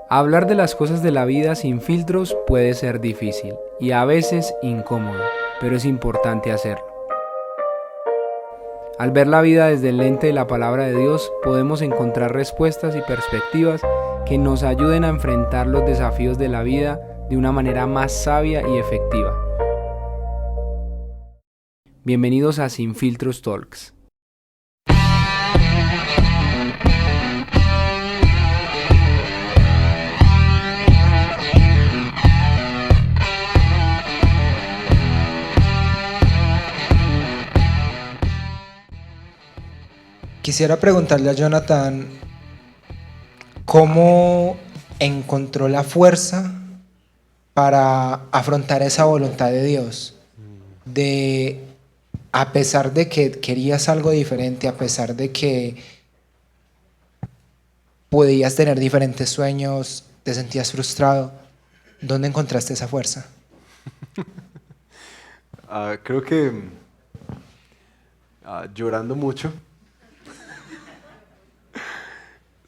Hablar de las cosas de la vida sin filtros puede ser difícil y a veces incómodo, pero es importante hacerlo. Al ver la vida desde el lente de la palabra de Dios, podemos encontrar respuestas y perspectivas que nos ayuden a enfrentar los desafíos de la vida de una manera más sabia y efectiva. Bienvenidos a Sin Filtros Talks. Quisiera preguntarle a Jonathan cómo encontró la fuerza para afrontar esa voluntad de Dios, de a pesar de que querías algo diferente, a pesar de que podías tener diferentes sueños, te sentías frustrado, ¿dónde encontraste esa fuerza? Creo que llorando mucho.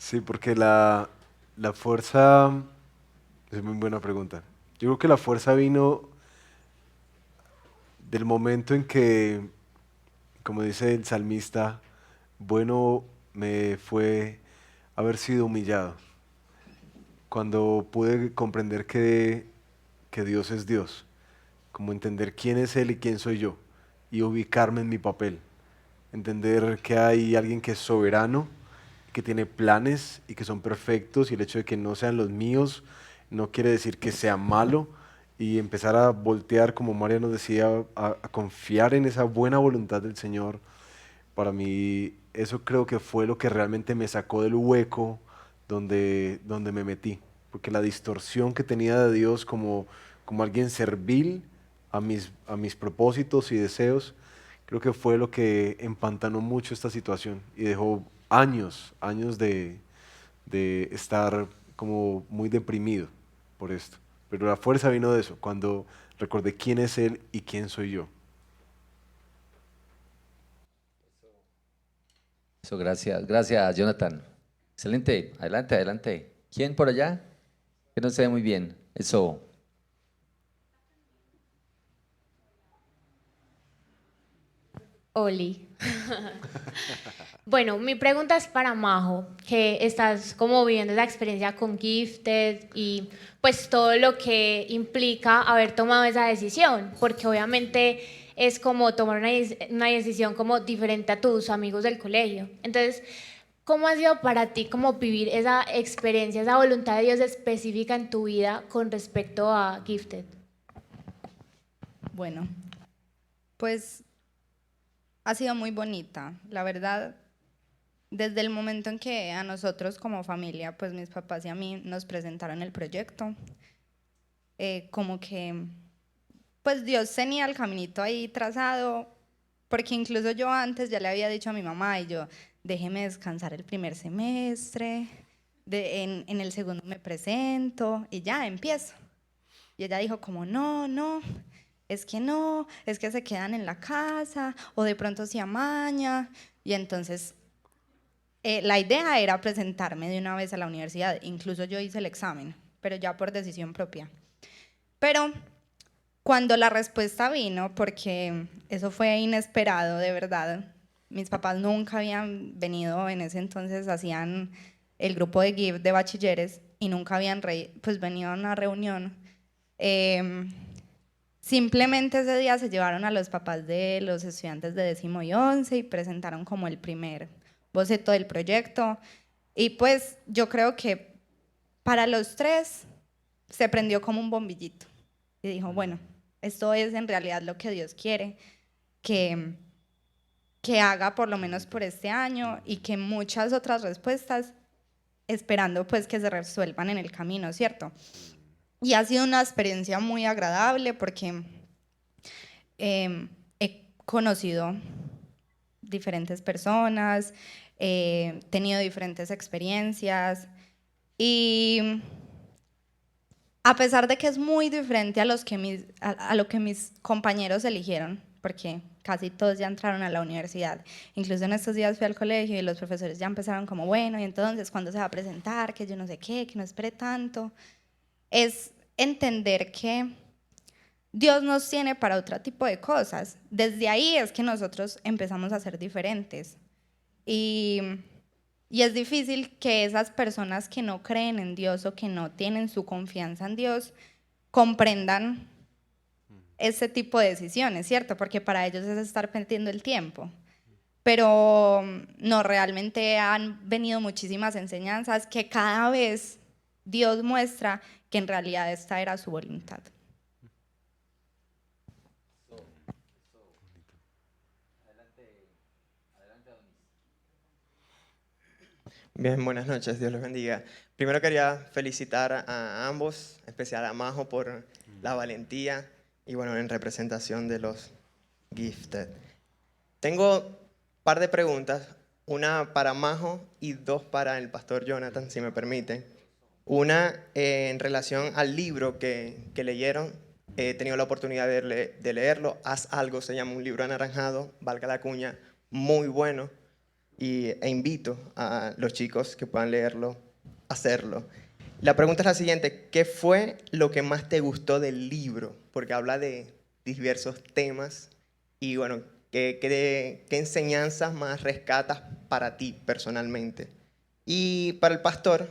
Sí, porque la fuerza es muy buena pregunta. Yo creo que la fuerza vino del momento en que, como dice el salmista, bueno me fue haber sido humillado. Cuando pude comprender que Dios es Dios, como entender quién es Él y quién soy yo, y ubicarme en mi papel. Entender que hay alguien que es soberano, que tiene planes y que son perfectos, y el hecho de que no sean los míos no quiere decir que sea malo, y empezar a voltear, como María nos decía, a confiar en esa buena voluntad del Señor. Para mí eso creo que fue lo que realmente me sacó del hueco donde me metí, porque la distorsión que tenía de Dios como alguien servil a mis propósitos y deseos, creo que fue lo que empantanó mucho esta situación y dejó años de estar como muy deprimido por esto. Pero la fuerza vino de eso, cuando recordé quién es Él y quién soy yo. Eso, gracias, Jonathan. Excelente, adelante, adelante. ¿Quién por allá? Que no se ve muy bien. Eso. Oli. Bueno, mi pregunta es para Majo, que estás como viviendo esa experiencia con Gifted y pues todo lo que implica haber tomado esa decisión, porque obviamente es como tomar una decisión como diferente a tus amigos del colegio. Entonces, ¿cómo ha sido para ti como vivir esa experiencia, esa voluntad de Dios específica en tu vida con respecto a Gifted? Bueno, pues ha sido muy bonita. La verdad, desde el momento en que a nosotros como familia, pues mis papás y a mí nos presentaron el proyecto, como que, pues Dios tenía el caminito ahí trazado, porque incluso yo antes ya le había dicho a mi mamá y yo, déjeme descansar el primer semestre, en el segundo me presento y ya empiezo. Y ella dijo como, no, es que se quedan en la casa o de pronto se amaña. Y entonces la idea era presentarme de una vez a la universidad. Incluso yo hice el examen, pero ya por decisión propia. Pero cuando la respuesta vino, porque eso fue inesperado de verdad, mis papás nunca habían venido en ese entonces, hacían el grupo de GIF de bachilleres y nunca habían pues venido a una reunión. Simplemente ese día se llevaron a los papás de los estudiantes de 10º y 11 y presentaron como el primer boceto del proyecto. Y pues yo creo que para los tres se prendió como un bombillito y dijo, bueno, esto es en realidad lo que Dios quiere que, que haga por lo menos por este año y que muchas otras respuestas esperando pues que se resuelvan en el camino, ¿cierto? Y ha sido una experiencia muy agradable porque he conocido diferentes personas, he tenido diferentes experiencias y a pesar de que es muy diferente a lo que mis compañeros eligieron, porque casi todos ya entraron a la universidad. Incluso en estos días fui al colegio y los profesores ya empezaron como, bueno, y entonces, ¿cuándo se va a presentar? Que yo no sé qué, que no espere tanto. Es entender que Dios nos tiene para otro tipo de cosas. Desde ahí es que nosotros empezamos a ser diferentes. Y es difícil que esas personas que no creen en Dios o que no tienen su confianza en Dios comprendan este tipo de decisiones, ¿cierto? Porque para ellos es estar perdiendo el tiempo. Pero no, realmente han venido muchísimas enseñanzas que cada vez Dios muestra que en realidad esta era su voluntad. Bien, buenas noches, Dios los bendiga. Primero quería felicitar a ambos, en especial a Majo por la valentía y bueno, en representación de los Gifted. Tengo un par de preguntas, una para Majo y dos para el pastor Jonathan, si me permiten. Una en relación al libro que leyeron, he tenido la oportunidad de leerlo, Haz algo, se llama un libro anaranjado, valga la cuña, muy bueno. E invito a los chicos que puedan leerlo a hacerlo. La pregunta es la siguiente: ¿qué fue lo que más te gustó del libro? Porque habla de diversos temas y bueno, ¿qué enseñanzas más rescatas para ti personalmente? Y para el pastor,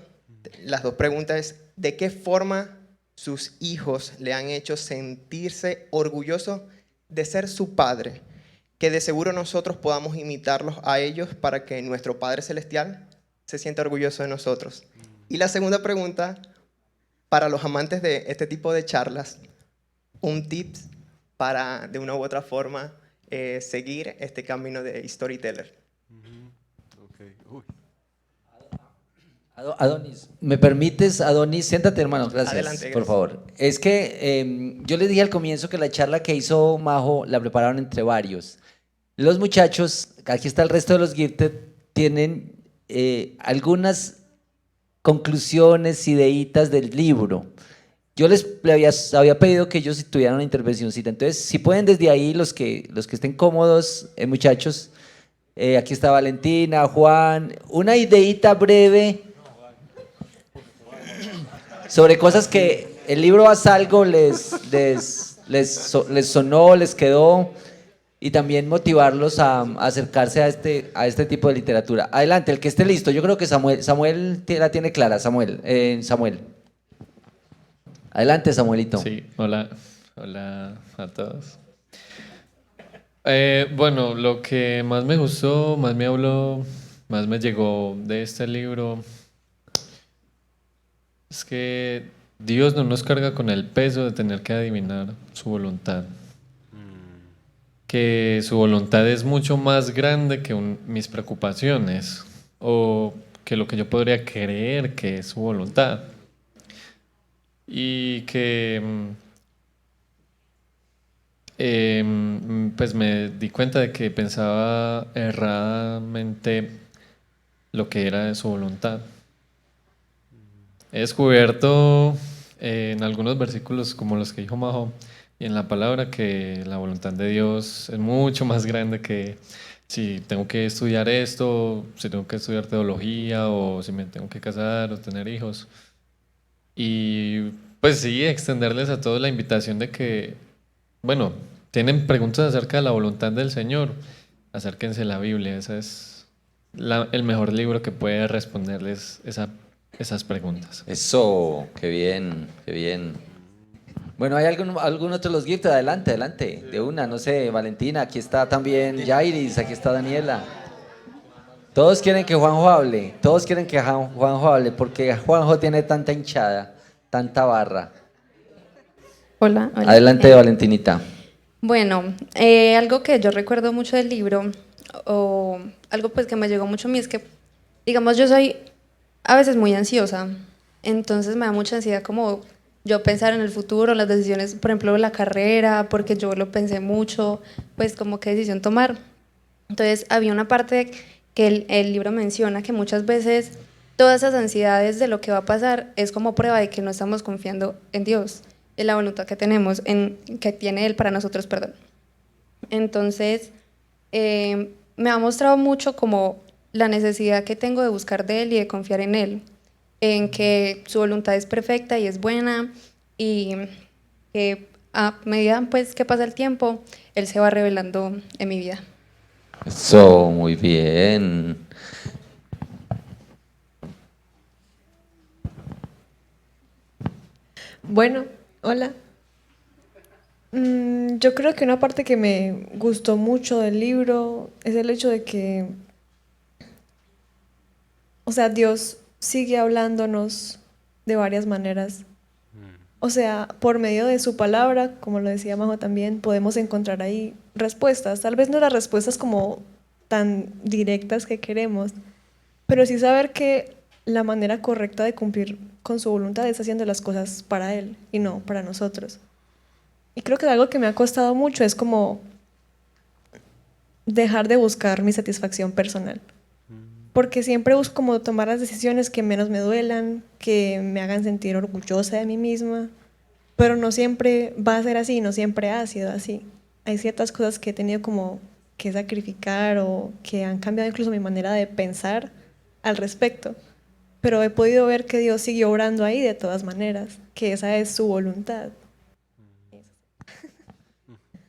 las dos preguntas es: ¿de qué forma sus hijos le han hecho sentirse orgullosos de ser su padre? Que de seguro nosotros podamos imitarlos a ellos para que nuestro Padre Celestial se sienta orgulloso de nosotros. Y la segunda pregunta, para los amantes de este tipo de charlas, un tips para, de una u otra forma, seguir este camino de storyteller. Okay. Uy. Adonis, ¿me permites, Adonis? Siéntate, hermano, gracias. Adelante, por favor. Es que yo les dije al comienzo que la charla que hizo Majo la prepararon entre varios. Los muchachos, aquí está el resto de los Gifted, tienen algunas conclusiones, ideitas del libro. Yo les había pedido que ellos tuvieran una intervencióncita. Entonces, si pueden desde ahí, los que estén cómodos, muchachos, aquí está Valentina, Juan, una ideita breve sobre cosas que el libro Haz algo les sonó, les quedó, y también motivarlos a acercarse a este tipo de literatura. Adelante, el que esté listo. Yo creo que Samuel la tiene clara. Samuel. Adelante, Samuelito. Sí, hola a todos. Bueno, lo que más me gustó, más me habló, más me llegó de este libro es que Dios no nos carga con el peso de tener que adivinar su voluntad. Que su voluntad es mucho más grande que mis preocupaciones o que lo que yo podría creer que es su voluntad. Y que pues me di cuenta de que pensaba erradamente lo que era de su voluntad. He descubierto en algunos versículos como los que dijo Majo y en la palabra que la voluntad de Dios es mucho más grande que si tengo que estudiar esto, si tengo que estudiar teología o si me tengo que casar o tener hijos. Y pues sí, extenderles a todos la invitación de que, bueno, tienen preguntas acerca de la voluntad del Señor, acérquense a la Biblia. Ese es el mejor libro que puede responderles esas preguntas. Eso, qué bien, qué bien. Bueno, ¿hay algún otro de los Gifted? Adelante, de una, no sé, Valentina, aquí está también Jairis, aquí está Daniela. Todos quieren que Juanjo hable, porque Juanjo tiene tanta hinchada, tanta barra. Hola. Adelante, Valentinita. Bueno, algo que yo recuerdo mucho del libro, o algo pues que me llegó mucho a mí, es que, digamos, yo soy a veces muy ansiosa, entonces me da mucha ansiedad como yo pensar en el futuro, las decisiones, por ejemplo, la carrera, porque yo lo pensé mucho, pues como qué decisión tomar. Entonces había una parte que el libro menciona que muchas veces todas esas ansiedades de lo que va a pasar es como prueba de que no estamos confiando en Dios, en la voluntad que tenemos, que tiene Él para nosotros, perdón. Entonces, me ha mostrado mucho como la necesidad que tengo de buscar de Él y de confiar en Él, en que su voluntad es perfecta y es buena, y que a medida pues que pasa el tiempo, Él se va revelando en mi vida. Eso, muy bien. Bueno, hola. Yo creo que una parte que me gustó mucho del libro es el hecho de que, o sea, Dios sigue hablándonos de varias maneras. O sea, por medio de su palabra, como lo decía Majo también, podemos encontrar ahí respuestas. Tal vez no las respuestas como tan directas que queremos, pero sí saber que la manera correcta de cumplir con su voluntad es haciendo las cosas para Él y no para nosotros. Y creo que algo que me ha costado mucho es como dejar de buscar mi satisfacción personal. Porque siempre busco como tomar las decisiones que menos me duelan, que me hagan sentir orgullosa de mí misma, pero no siempre va a ser así, no siempre ha sido así. Hay ciertas cosas que he tenido como que sacrificar o que han cambiado incluso mi manera de pensar al respecto. Pero he podido ver que Dios siguió obrando ahí de todas maneras, que esa es su voluntad.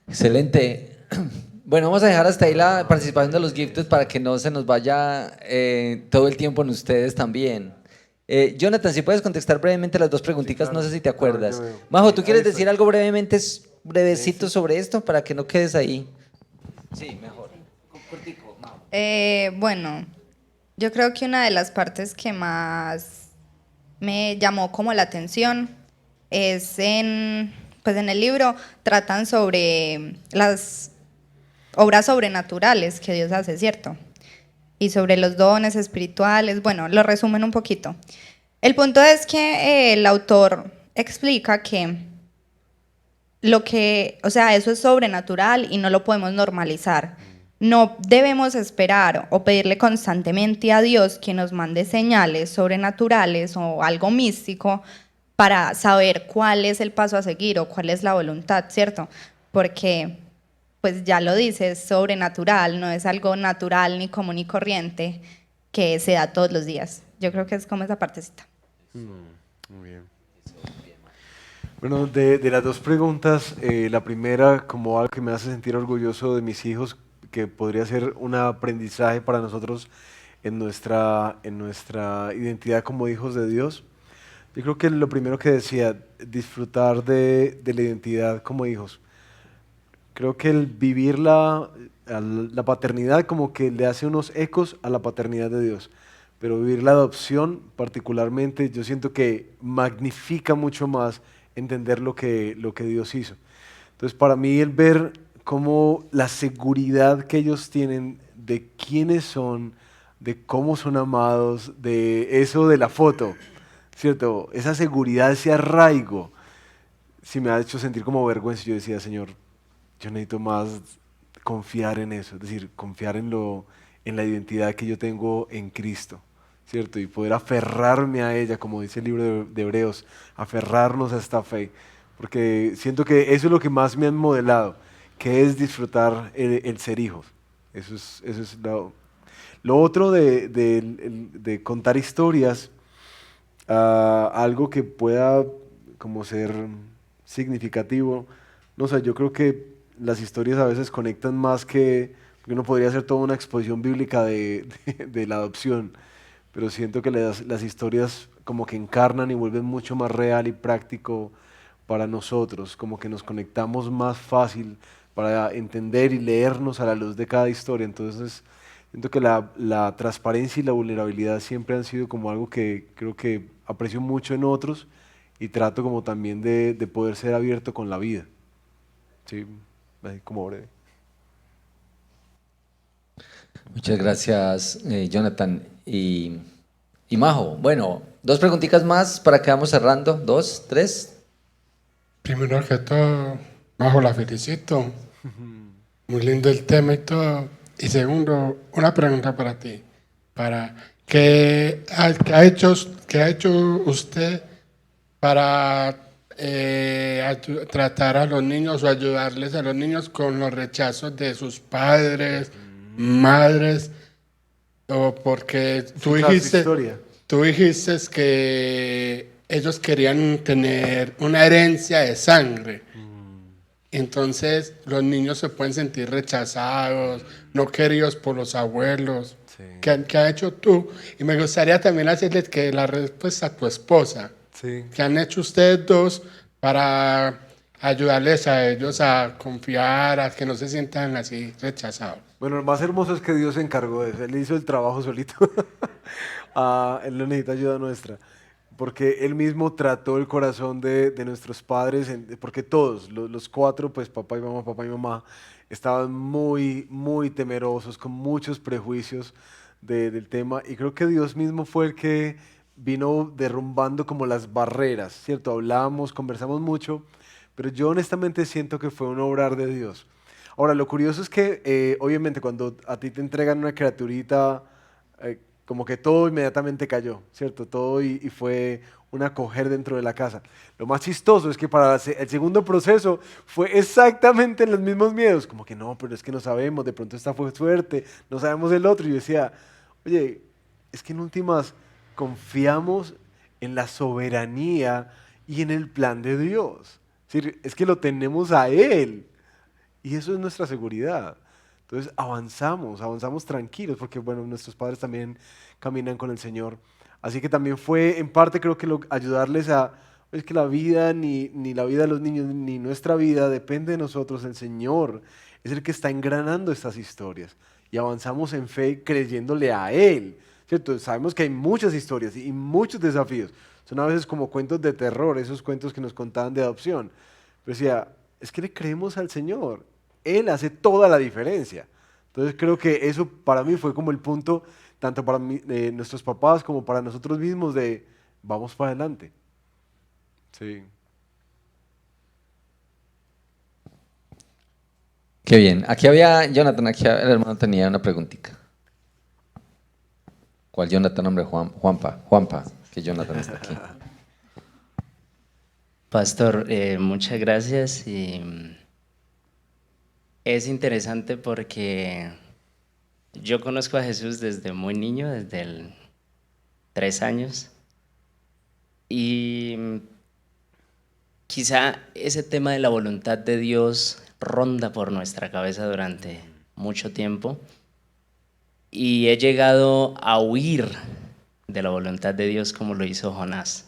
Excelente. Bueno, vamos a dejar hasta ahí la participación de los gifted para que no se nos vaya todo el tiempo en ustedes también. Jonathan, si puedes contestar brevemente las dos preguntitas, no sé si te acuerdas. Majo, ¿tú quieres decir algo brevemente, brevecito sobre esto para que no quedes ahí? Sí, mejor. Cortico, Majo. Bueno, yo creo que una de las partes que más me llamó como la atención es pues en el libro tratan sobre las obras sobrenaturales que Dios hace, ¿cierto? Y sobre los dones espirituales, bueno, lo resumen un poquito. El punto es que el autor explica que o sea, eso es sobrenatural y no lo podemos normalizar. No debemos esperar o pedirle constantemente a Dios que nos mande señales sobrenaturales o algo místico para saber cuál es el paso a seguir o cuál es la voluntad, ¿cierto? Porque, pues ya lo dice, es sobrenatural, no es algo natural ni común ni corriente que se da todos los días. Yo creo que es como esa partecita. Muy bien. Bueno, de las dos preguntas, la primera, como algo que me hace sentir orgulloso de mis hijos, que podría ser un aprendizaje para nosotros en nuestra identidad como hijos de Dios. Yo creo que lo primero que decía, disfrutar de la identidad como hijos. Creo que el vivir la paternidad como que le hace unos ecos a la paternidad de Dios, pero vivir la adopción particularmente yo siento que magnifica mucho más entender lo que Dios hizo. Entonces para mí el ver cómo la seguridad que ellos tienen de quiénes son, de cómo son amados, de eso de la foto, ¿cierto? Esa seguridad, ese arraigo, sí me ha hecho sentir como vergüenza. Yo decía, Señor, yo necesito más confiar en eso, es decir, confiar en la identidad que yo tengo en Cristo, ¿cierto? Y poder aferrarme a ella, como dice el libro de Hebreos, aferrarnos a esta fe, porque siento que eso es lo que más me han modelado, que es disfrutar el ser hijos. Eso es lo otro de contar historias, algo que pueda como ser significativo. No sé, yo creo que las historias a veces conectan más porque uno podría hacer toda una exposición bíblica de la adopción, pero siento que las historias como que encarnan y vuelven mucho más real y práctico para nosotros, como que nos conectamos más fácil para entender y leernos a la luz de cada historia. Entonces siento que la transparencia y la vulnerabilidad siempre han sido como algo que creo que aprecio mucho en otros y trato como también de poder ser abierto con la vida. Sí, como breve. Muchas gracias, Jonathan y Majo. Bueno, dos preguntitas más para que vamos cerrando. 2, 3. Primero que todo, Majo, la felicito. Muy lindo el tema y todo. Y segundo, una pregunta para ti. ¿Qué ha hecho usted para tratar a los niños o ayudarles a los niños con los rechazos de sus padres, madres, o porque tú dijiste que ellos querían tener una herencia de sangre. Entonces los niños se pueden sentir rechazados, no queridos por los abuelos. Sí. ¿Qué has hecho tú? Y me gustaría también hacerles que la respuesta a tu esposa. Sí. ¿Qué han hecho ustedes dos para ayudarles a ellos a confiar, a que no se sientan así rechazados? Bueno, lo más hermoso es que Dios se encargó de eso. Él hizo el trabajo solito. Él no necesita ayuda nuestra. Porque Él mismo trató el corazón de nuestros padres, porque todos, los cuatro, pues papá y mamá, estaban muy, muy temerosos, con muchos prejuicios del tema. Y creo que Dios mismo fue el que vino derrumbando como las barreras, ¿cierto? Hablamos, conversamos mucho, pero yo honestamente siento que fue un obrar de Dios. Ahora, lo curioso es que, obviamente, cuando a ti te entregan una criaturita, como que todo inmediatamente cayó, ¿cierto? Todo y fue un acoger dentro de la casa. Lo más chistoso es que para el segundo proceso fue exactamente los mismos miedos, como que no, pero es que no sabemos, de pronto esta fue suerte, no sabemos el otro. Y yo decía, oye, es que en últimas confiamos en la soberanía y en el plan de Dios. Es que lo tenemos a Él. Y eso es nuestra seguridad. Entonces avanzamos tranquilos, porque bueno, nuestros padres también caminan con el Señor. Así que también fue, en parte creo que ayudarles a, es que la vida, ni la vida de los niños, ni nuestra vida depende de nosotros. El Señor es el que está engranando estas historias. Y avanzamos en fe creyéndole a Él, ¿cierto? Sabemos que hay muchas historias y muchos desafíos. Son a veces como cuentos de terror, esos cuentos que nos contaban de adopción. Pero decía, es que le creemos al Señor. Él hace toda la diferencia. Entonces creo que eso para mí fue como el punto, tanto para nuestros papás como para nosotros mismos, de vamos para adelante. Sí. Qué bien. Aquí había Jonathan, el hermano tenía una preguntita. ¿Cuál Jonathan? Hombre, Juanpa, que Jonathan está aquí. Pastor, muchas gracias. Y es interesante porque yo conozco a Jesús desde muy niño, desde 3 años. Y quizá ese tema de la voluntad de Dios ronda por nuestra cabeza durante mucho tiempo. Y he llegado a huir de la voluntad de Dios como lo hizo Jonás.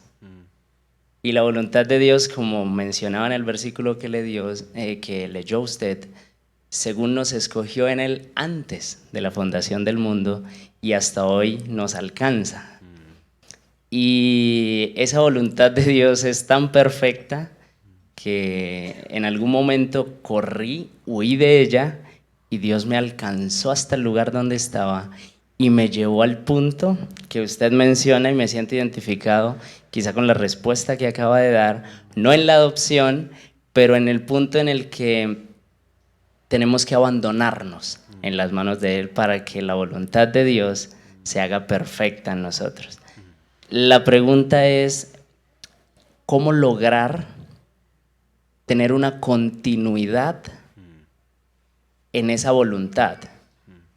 Y la voluntad de Dios, como mencionaba en el versículo que leyó usted, según nos escogió en Él antes de la fundación del mundo y hasta hoy nos alcanza. Y esa voluntad de Dios es tan perfecta que en algún momento huí de ella y Dios me alcanzó hasta el lugar donde estaba y me llevó al punto que usted menciona y me siento identificado, quizá con la respuesta que acaba de dar, no en la adopción, pero en el punto en el que tenemos que abandonarnos en las manos de Él para que la voluntad de Dios se haga perfecta en nosotros. La pregunta es, ¿cómo lograr tener una continuidad en esa voluntad?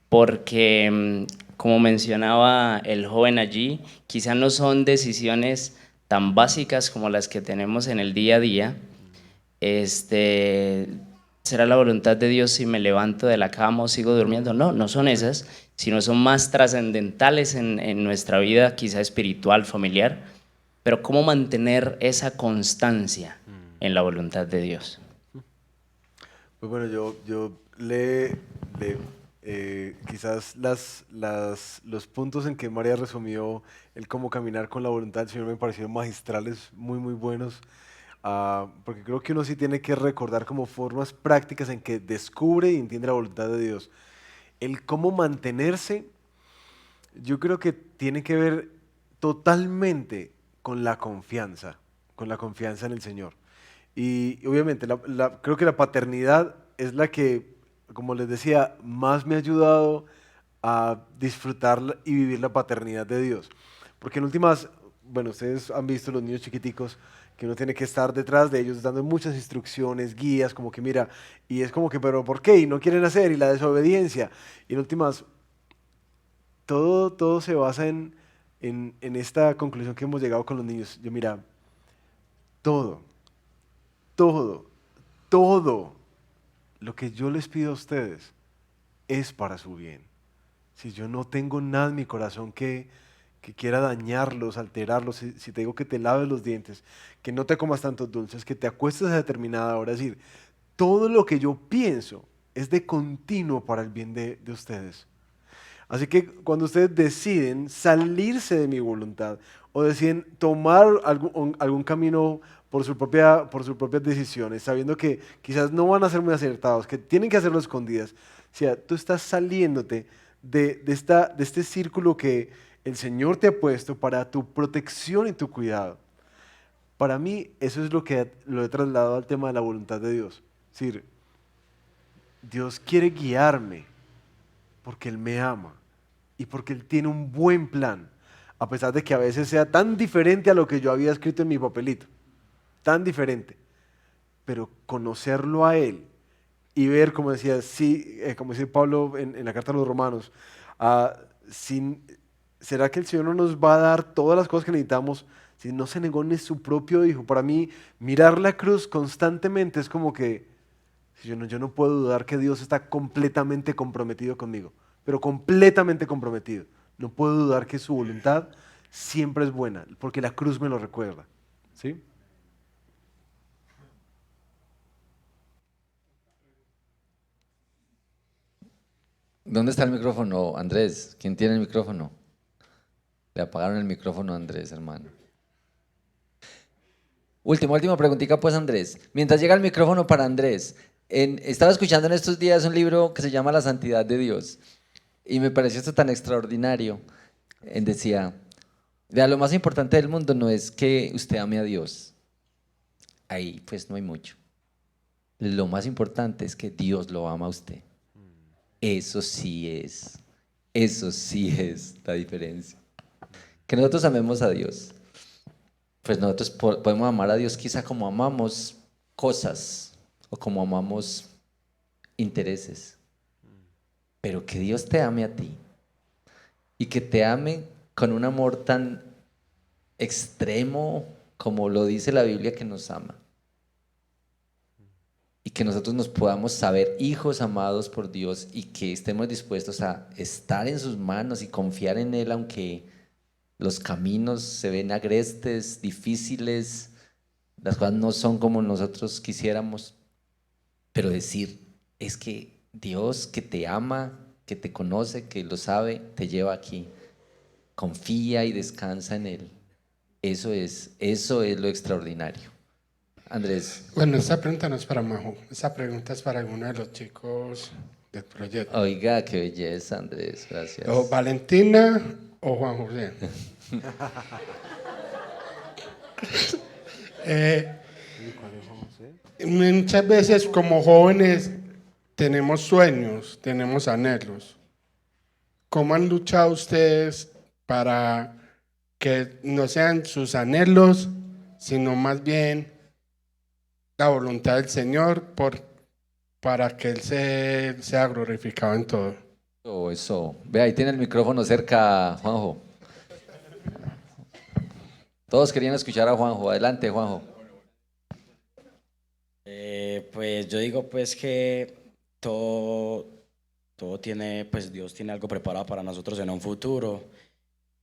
Porque, como mencionaba el joven allí, quizá no son decisiones tan básicas como las que tenemos en el día a día. ¿Será la voluntad de Dios si me levanto de la cama o sigo durmiendo? No, no son esas, sino son más trascendentales en nuestra vida, quizá espiritual, familiar. Pero ¿cómo mantener esa constancia en la voluntad de Dios? Pues bueno, yo quizás los puntos en que María resumió el cómo caminar con la voluntad del Señor me parecieron magistrales, muy, muy buenos. Porque creo que uno sí tiene que recordar como formas prácticas en que descubre y entiende la voluntad de Dios. El cómo mantenerse, yo creo que tiene que ver totalmente con la confianza en el Señor. Y obviamente creo que la paternidad es la que, como les decía, más me ha ayudado a disfrutar y vivir la paternidad de Dios. Porque en últimas, bueno, ustedes han visto los niños chiquiticos, que uno tiene que estar detrás de ellos dando muchas instrucciones, guías, como que mira, y es como que, pero ¿por qué? Y no quieren hacer, y la desobediencia. Y en últimas, todo se basa en esta conclusión que hemos llegado con los niños. Yo, mira, todo lo que yo les pido a ustedes es para su bien. Si yo no tengo nada en mi corazón que quiera dañarlos, alterarlos, si te digo que te laves los dientes, que no te comas tantos dulces, que te acuestes a determinada hora, es decir, todo lo que yo pienso es de continuo para el bien de ustedes. Así que cuando ustedes deciden salirse de mi voluntad o deciden tomar algún camino por sus propias decisiones, sabiendo que quizás no van a ser muy acertados, que tienen que hacerlo escondidas, o sea, tú estás saliéndote de este círculo que el Señor te ha puesto para tu protección y tu cuidado. Para mí, eso es lo que lo he trasladado al tema de la voluntad de Dios. Es decir, Dios quiere guiarme porque Él me ama y porque Él tiene un buen plan, a pesar de que a veces sea tan diferente a lo que yo había escrito en mi papelito, tan diferente. Pero conocerlo a Él y ver, como decía, como dice Pablo en la carta a los Romanos, ¿será que el Señor no nos va a dar todas las cosas que necesitamos si no se negó ni su propio Hijo? Para mí, mirar la cruz constantemente es como que yo no puedo dudar que Dios está completamente comprometido conmigo, pero completamente comprometido. No puedo dudar que su voluntad siempre es buena, porque la cruz me lo recuerda. ¿Sí? ¿Dónde está el micrófono, Andrés? ¿Quién tiene el micrófono? Le apagaron el micrófono a Andrés, hermano. Última preguntita, pues, Andrés. Mientras llega el micrófono para Andrés, estaba escuchando en estos días un libro que se llama La Santidad de Dios y me pareció esto tan extraordinario. Decía, lo más importante del mundo no es que usted ame a Dios. Ahí, pues, no hay mucho. Lo más importante es que Dios lo ama a usted. Eso sí es la diferencia. Que nosotros amemos a Dios. Pues nosotros podemos amar a Dios quizá como amamos cosas o como amamos intereses. Pero que Dios te ame a ti y que te ame con un amor tan extremo como lo dice la Biblia que nos ama. Y que nosotros nos podamos saber hijos amados por Dios y que estemos dispuestos a estar en sus manos y confiar en Él, aunque los caminos se ven agrestes, difíciles, las cosas no son como nosotros quisiéramos, pero decir, es que Dios que te ama, que te conoce, que lo sabe, te lleva aquí. Confía y descansa en Él. Eso es lo extraordinario. Andrés. Bueno, esta pregunta no es para Majo, esta pregunta es para alguno de los chicos del proyecto. Oiga, qué belleza, Andrés, gracias. O Valentina o Juan José. Muchas veces como jóvenes tenemos sueños, tenemos anhelos. ¿Cómo han luchado ustedes para que no sean sus anhelos, sino más bien la voluntad del Señor para que Él sea glorificado en todo? Eso. Ve, ahí tiene el micrófono cerca, Juanjo. Todos querían escuchar a Juanjo. Adelante, Juanjo. Pues yo digo pues que todo tiene, pues Dios tiene algo preparado para nosotros en un futuro.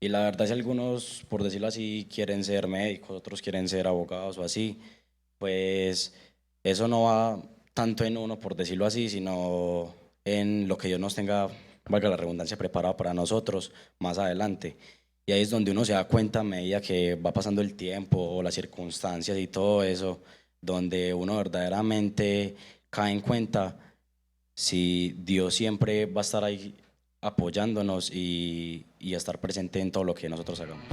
Y la verdad, si algunos, por decirlo así, quieren ser médicos, otros quieren ser abogados o así, pues eso no va tanto en uno, por decirlo así, sino en lo que Dios nos tenga, valga la redundancia, preparado para nosotros más adelante. Y ahí es donde uno se da cuenta a medida que va pasando el tiempo o las circunstancias y todo eso, donde uno verdaderamente cae en cuenta si Dios siempre va a estar ahí apoyándonos y a estar presente en todo lo que nosotros hagamos.